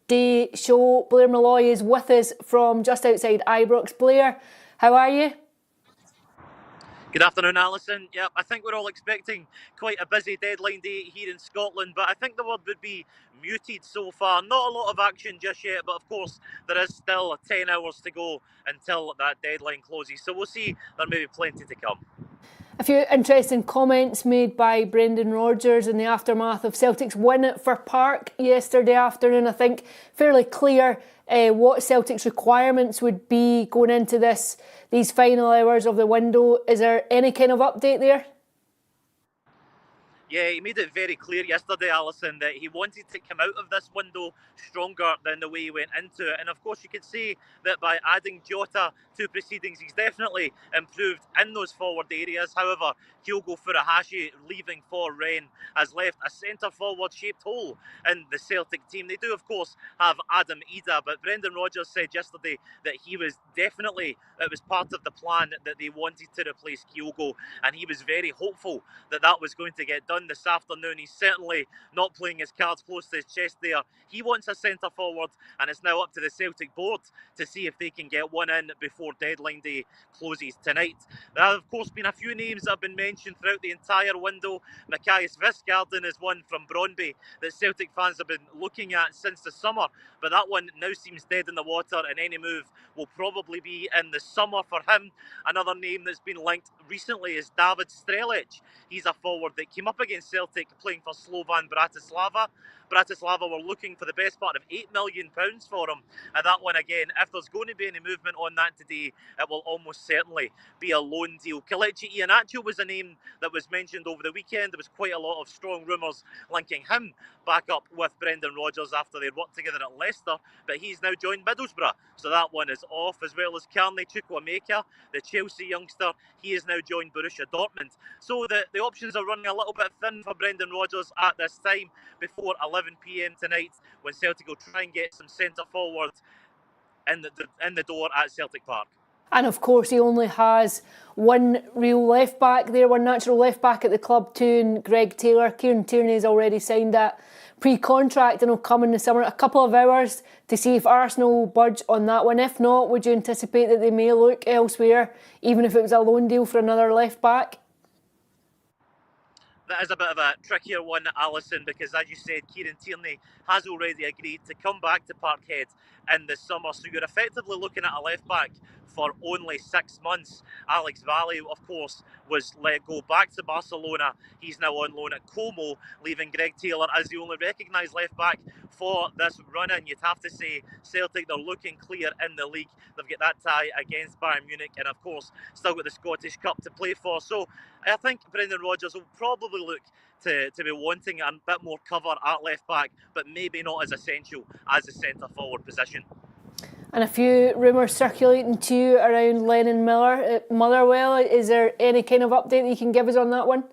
Day show. Blair Malloy is with us from just outside Ibrox. Blair, how are you? Good afternoon, Alison. Yep, I think we're all expecting quite a busy deadline day here in Scotland, but I think the word would be muted so far. Not a lot of action just yet, but of course there is still 10 hours to go until that deadline closes. So we'll see, there may be plenty to come. A few interesting comments made by Brendan Rodgers in the aftermath of Celtic's win at Fir Park yesterday afternoon. I think fairly clear what Celtic's requirements would be going into these final hours of the window. Is there any kind of update there? Yeah, he made it very clear yesterday, Alison, that he wanted to come out of this window stronger than the way he went into it. And of course, you could say that by adding Jota to proceedings, he's definitely improved in those forward areas. However, Kyogo Furuhashi leaving for Rennes has left a centre-forward shaped hole in the Celtic team. They do, of course, have Adam Ida, but Brendan Rodgers said yesterday that it was part of the plan that they wanted to replace Kyogo, and he was very hopeful that that was going to get done this afternoon. He's certainly not playing his cards close to his chest there. He wants a centre forward, and it's now up to the Celtic board to see if they can get one in before deadline day closes tonight. There have, of course, been a few names that have been mentioned throughout the entire window. Mathias Kvistgaarden is one from Brøndby that Celtic fans have been looking at since the summer, but that one now seems dead in the water, and any move will probably be in the summer for him. Another name that's been linked recently is David Strelec. He's a forward that came up against Celtic playing for Slovan Bratislava. Bratislava were looking for the best part of £8 million for him. And that one again, if there's going to be any movement on that today, it will almost certainly be a loan deal. Kelechi Iheanacho was a name that was mentioned over the weekend. There was quite a lot of strong rumours linking him back up with Brendan Rodgers after they'd worked together at Leicester, but he's now joined Middlesbrough, so that one is off, as well as Carney Chukwuemeka, the Chelsea youngster. He has now joined Borussia Dortmund. So the options are running a little bit thin for Brendan Rodgers at this time before 11 p.m. tonight, when Celtic will try and get some centre forward in the door at Celtic Park. And of course, he only has one real left back there, one natural left back at the club too, and Greg Taylor. Kieran Tierney's already signed that pre-contract and will come in the summer. A couple of hours to see if Arsenal will budge on that one. If not, would you anticipate that they may look elsewhere, even if it was a loan deal for another left back? That is a bit of a trickier one, Alison, because as you said, Kieran Tierney has already agreed to come back to Parkhead in the summer. So you're effectively looking at a left back for only 6 months. Alex Valley, of course, was let go back to Barcelona. He's now on loan at Como, leaving Greg Taylor as the only recognised left back for this run-in. You'd have to say Celtic, they're looking clear in the league. They've got that tie against Bayern Munich, and of course still got the Scottish Cup to play for. So I think Brendan Rodgers will probably look to be wanting a bit more cover at left back, but maybe not as essential as the centre forward position. And a few rumours circulating too around Lennon Miller at Motherwell. Is there any kind of update that you can give us on that one?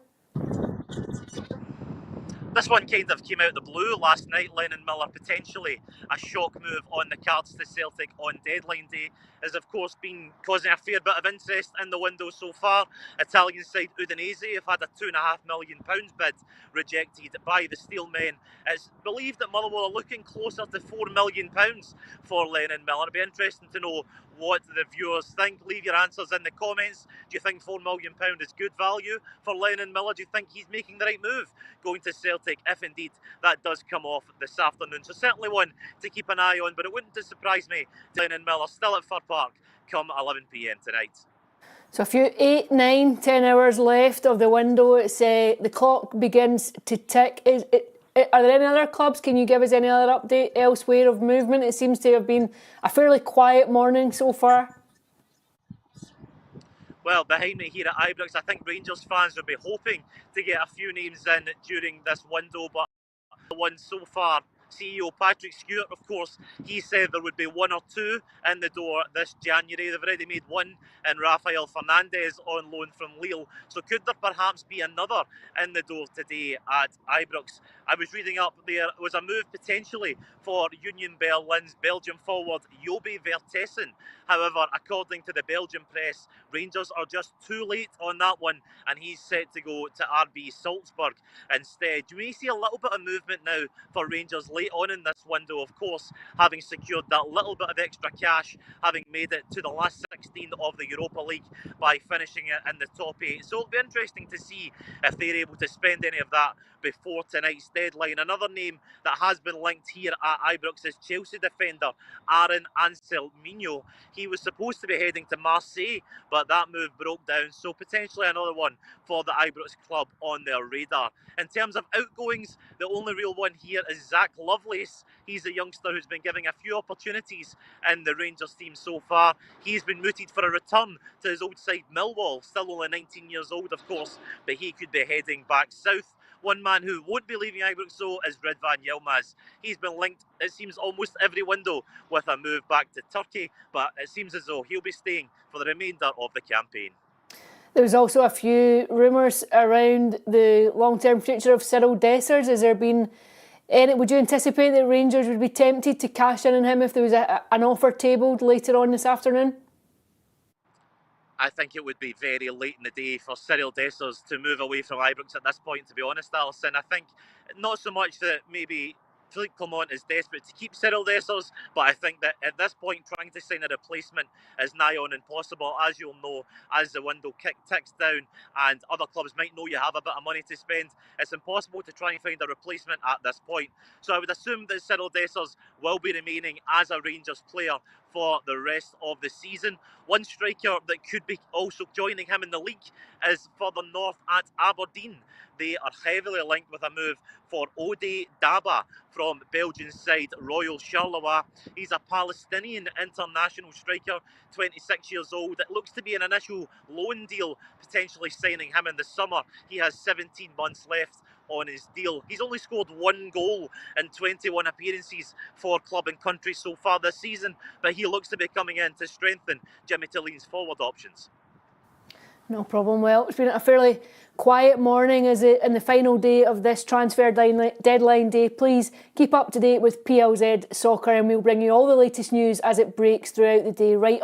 This one kind of came out of the blue last night. Lennon Miller potentially a shock move on the cards to Celtic on deadline day has of course been causing a fair bit of interest in the window so far. Italian side Udinese have had a £2.5 million bid rejected by the Steelmen. It's believed that Motherwell are looking closer to £4 million for Lennon Miller. It'd be interesting to know what the viewers think. Leave your answers in the comments. Do you think £4 million is good value for Lennon Miller? Do you think he's making the right move going to Celtic, if indeed that does come off this afternoon? So certainly one to keep an eye on, but it wouldn't surprise me. Lennon Miller still at Fir Park come 11 p.m. tonight. So a few 8, 9, 10 hours left of the window. It's the clock begins to tick. Are there any other clubs? Can you give us any other update elsewhere of movement? It seems to have been a fairly quiet morning so far. Well, behind me here at Ibrox, I think Rangers fans will be hoping to get a few names in during this window, but the one so far, CEO Patrick Stewart, of course, he said there would be one or two in the door this January. They've already made one in Rafael Fernandez on loan from Lille. So could there perhaps be another in the door today at Ibrox? I was reading up, there was a move potentially for Union Berlin's Belgian forward Joby Vertessen. However, according to the Belgian press, Rangers are just too late on that one, and he's set to go to RB Salzburg instead. Do we see a little bit of movement now for Rangers later late on in this window, of course, having secured that little bit of extra cash, having made it to the last 16 of the Europa League by finishing it in the top 8. So it'll be interesting to see if they're able to spend any of that before tonight's deadline. Another name that has been linked here at Ibrox is Chelsea defender Aaron Anselminho. He was supposed to be heading to Marseille, but that move broke down, so potentially another one for the Ibrox club on their radar. In terms of outgoings, the only real one here is Zach Lovelace. He's a youngster who's been given a few opportunities in the Rangers team so far. He's been mooted for a return to his old side Millwall, still only 19 years old of course, but he could be heading back south. One man who won't be leaving Ibrox though is Ridvan Yilmaz. He's been linked, it seems, almost every window with a move back to Turkey, but it seems as though he'll be staying for the remainder of the campaign. There was also a few rumours around the long-term future of Cyril Dessers. Has there been any? Would you anticipate that Rangers would be tempted to cash in on him if there was an offer tabled later on this afternoon? I think it would be very late in the day for Cyril Dessers to move away from Ibrox at this point, to be honest, Alison. I think not so much that maybe Philippe Clement is desperate to keep Cyril Dessers, but I think that at this point trying to sign a replacement is nigh on impossible. As you'll know, as the window ticks down and other clubs might know you have a bit of money to spend, it's impossible to try and find a replacement at this point. So I would assume that Cyril Dessers will be remaining as a Rangers player for the rest of the season. One striker that could be also joining him in the league is further north at Aberdeen. They are heavily linked with a move for Oday Dabbagh from Belgian side Royal Charleroi. He's a Palestinian international striker, 26 years old. It looks to be an initial loan deal, potentially signing him in the summer. He has 17 months left on his deal. He's only scored 1 goal in 21 appearances for club and country so far this season, but he looks to be coming in to strengthen Jimmy Tilleen's forward options. No problem. Well, it's been a fairly quiet morning as it in the final day of this transfer deadline day. Please keep up to date with PLZ Soccer and we'll bring you all the latest news as it breaks throughout the day right up